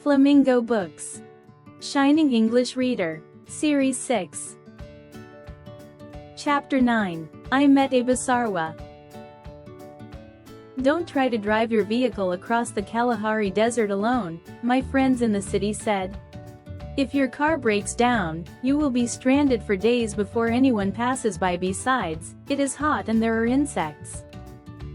Flamingo Books. Shining English Reader. Series 6. Chapter 9. I Met a Basarwa. Don't try to drive your vehicle across the Kalahari Desert alone, my friends in the city said. If your car breaks down, you will be stranded for days before anyone passes by. Besides, it is hot and there are insects.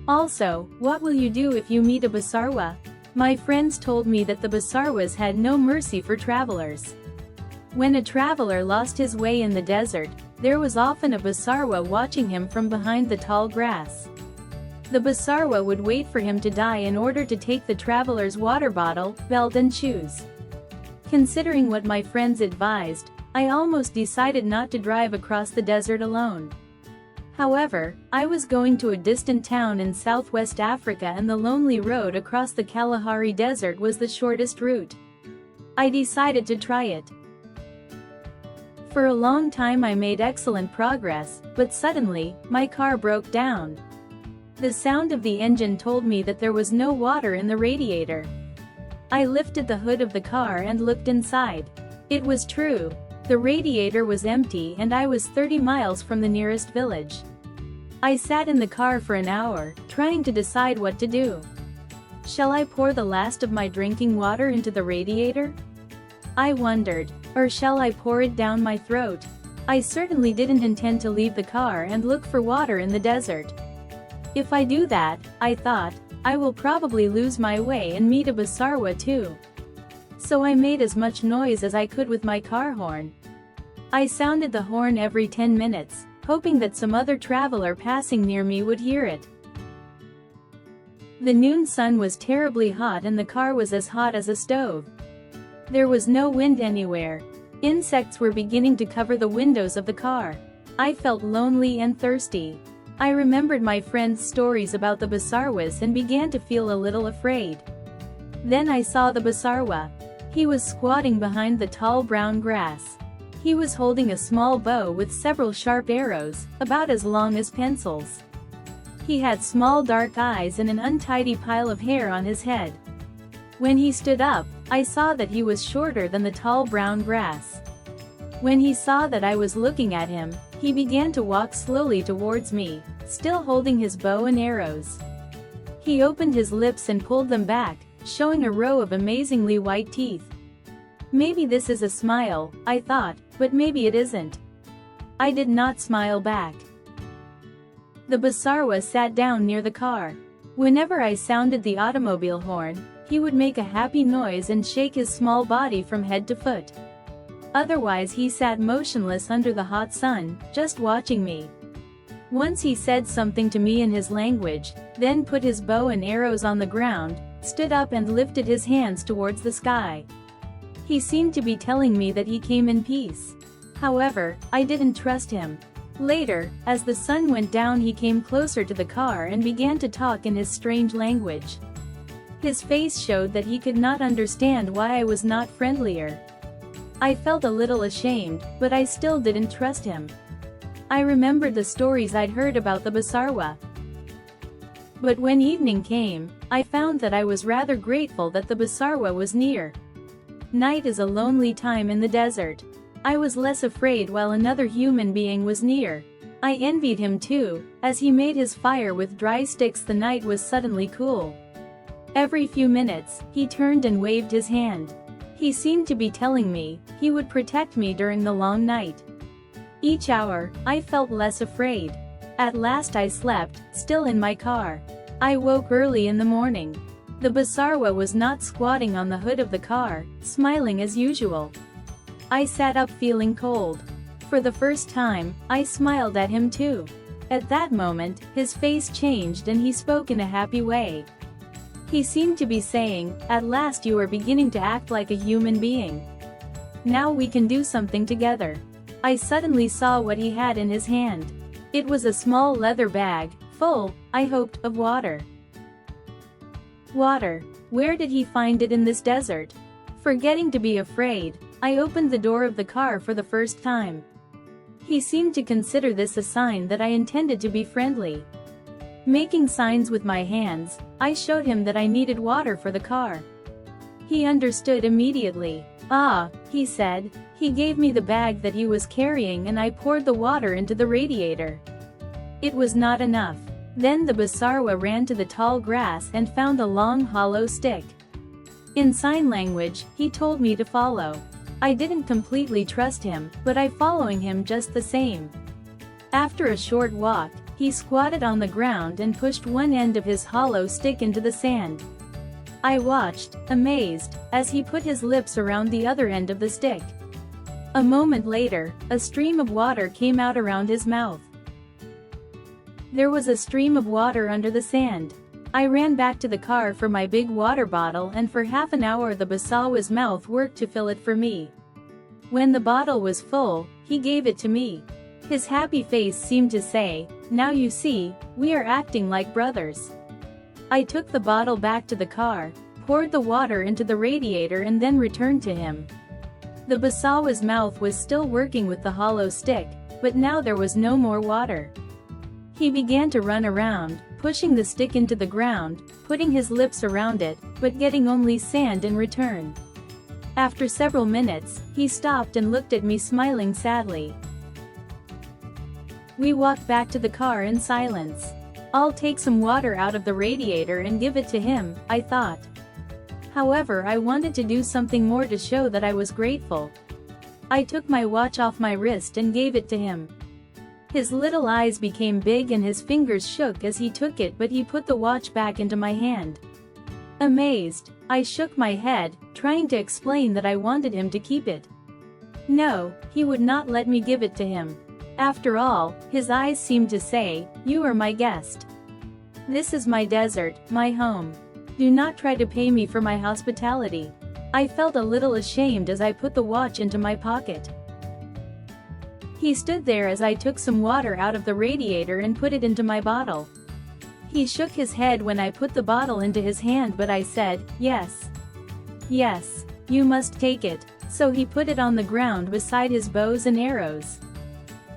Also, what will you do if you meet a Basarwa? My friends told me that the Basarwas had no mercy for travelers. When a traveler lost his way in the desert, there was often a Basarwa watching him from behind the tall grass. The Basarwa would wait for him to die in order to take the traveler's water bottle, belt and shoes. Considering what my friends advised, I almost decided not to drive across the desert alone. However, I was going to a distant town in southwest Africa and the lonely road across the Kalahari Desert was the shortest route. I decided to try it. For a long time I made excellent progress, but suddenly, my car broke down. The sound of the engine told me that there was no water in the radiator. I lifted the hood of the car and looked inside. It was true. The radiator was empty and I was 30 miles from the nearest village. I sat in the car for an hour, trying to decide what to do. Shall I pour the last of my drinking water into the radiator? I wondered. Or shall I pour it down my throat? I certainly didn't intend to leave the car and look for water in the desert. If I do that, I thought, I will probably lose my way and meet a Basarwa too. So I made as much noise as I could with my car horn. I sounded the horn every 10 minutes, hoping that some other traveler passing near me would hear it. The noon sun was terribly hot and the car was as hot as a stove. There was no wind anywhere. Insects were beginning to cover the windows of the car. I felt lonely and thirsty. I remembered my friends' stories about the Basarwas and began to feel a little afraid. Then I saw the Basarwa. He was squatting behind the tall brown grass. He was holding a small bow with several sharp arrows, about as long as pencils. He had small dark eyes and an untidy pile of hair on his head. When he stood up, I saw that he was shorter than the tall brown grass. When he saw that I was looking at him, he began to walk slowly towards me, still holding his bow and arrows. He opened his lips and pulled them back, showing a row of amazingly white teeth. Maybe this is a smile, I thought, but maybe it isn't. I did not smile back. The Basarwa sat down near the car. Whenever I sounded the automobile horn, he would make a happy noise and shake his small body from head to foot. Otherwise he sat motionless under the hot sun, just watching me. Once he said something to me in his language, then put his bow and arrows on the ground, stood up and lifted his hands towards the sky. He seemed to be telling me that he came in peace. However, I didn't trust him. Later, as the sun went down he came closer to the car and began to talk in his strange language. His face showed that he could not understand why I was not friendlier. I felt a little ashamed, but I still didn't trust him. I remembered the stories I'd heard about the Basarwa. But when evening came, I found that I was rather grateful that the Basarwa was near. Night is a lonely time in the desert. I was less afraid while another human being was near. I envied him too. As he made his fire with dry sticks, the night was suddenly cool. Every few minutes, he turned and waved his hand. He seemed to be telling me he would protect me during the long night. Each hour, I felt less afraid. At last I slept, still in my car. I woke early in the morning. The Basarwa was not squatting on the hood of the car, smiling as usual. I sat up feeling cold. For the first time, I smiled at him too. At that moment, his face changed and he spoke in a happy way. He seemed to be saying, "At last you are beginning to act like a human being. Now we can do something together." I suddenly saw what he had in his hand. It was a small leather bag, full, I hoped, of water. Water. Where did he find it in this desert? Forgetting to be afraid, I opened the door of the car for the first time. He seemed to consider this a sign that I intended to be friendly. Making signs with my hands, I showed him that I needed water for the car. He understood immediately. "Ah," he said. He gave me the bag that he was carrying and I poured the water into the radiator. It was not enough. Then the Basarwa ran to the tall grass and found a long hollow stick. In sign language, he told me to follow. I didn't completely trust him, but I following him just the same. After a short walk, he squatted on the ground and pushed one end of his hollow stick into the sand. I watched, amazed, as he put his lips around the other end of the stick. A moment later, a stream of water came out around his mouth. There was a stream of water under the sand. I ran back to the car for my big water bottle and for half an hour the Basarwa's mouth worked to fill it for me. When the bottle was full, he gave it to me. His happy face seemed to say, "Now you see, we are acting like brothers." I took the bottle back to the car, poured the water into the radiator and then returned to him. The Basarwa's mouth was still working with the hollow stick, but now there was no more water. He began to run around, pushing the stick into the ground, putting his lips around it, but getting only sand in return. After several minutes, he stopped and looked at me smiling sadly. We walked back to the car in silence. I'll take some water out of the radiator and give it to him, I thought. However, I wanted to do something more to show that I was grateful. I took my watch off my wrist and gave it to him. His little eyes became big and his fingers shook as he took it, but he put the watch back into my hand. Amazed, I shook my head, trying to explain that I wanted him to keep it. No, he would not let me give it to him. After all, his eyes seemed to say, "You are my guest. This is my desert, my home. Do not try to pay me for my hospitality." I felt a little ashamed as I put the watch into my pocket. He stood there as I took some water out of the radiator and put it into my bottle. He shook his head when I put the bottle into his hand, but I said, "Yes. Yes, you must take it." So he put it on the ground beside his bows and arrows.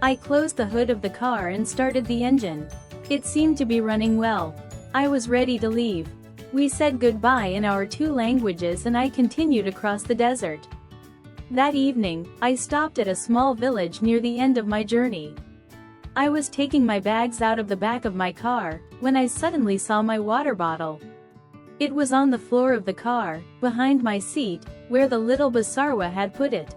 I closed the hood of the car and started the engine. It seemed to be running well. I was ready to leave. We said goodbye in our two languages and I continued across the desert. That evening, I stopped at a small village near the end of my journey. I was taking my bags out of the back of my car, when I suddenly saw my water bottle. It was on the floor of the car, behind my seat, where the little Basarwa had put it.